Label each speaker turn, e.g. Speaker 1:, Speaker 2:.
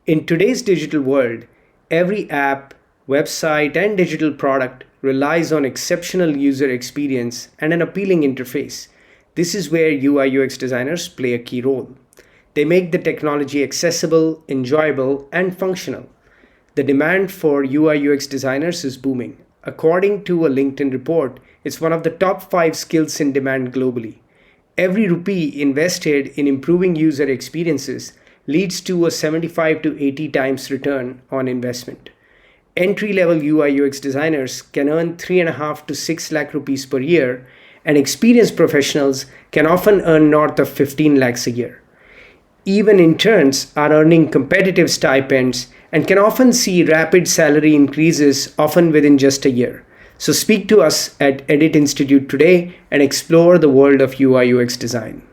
Speaker 1: In today's digital world, every app, website, and digital product relies on exceptional user experience and an appealing interface. This is where UI UX designers play a key role. They make the technology accessible, enjoyable, and functional. The demand for UI UX designers is booming. According to a LinkedIn report, it's one of the top 5 skills in demand globally. Every rupee invested in improving user experiences leads to a 75 to 80 times return on investment. Entry-level UI UX designers can earn 3.5 to 6 lakh rupees per year, and experienced professionals can often earn north of 15 lakhs a year. Even interns are earning competitive stipends and can often see rapid salary increases, often within just a year. So speak to us at Edit Institute today and explore the world of UI UX design.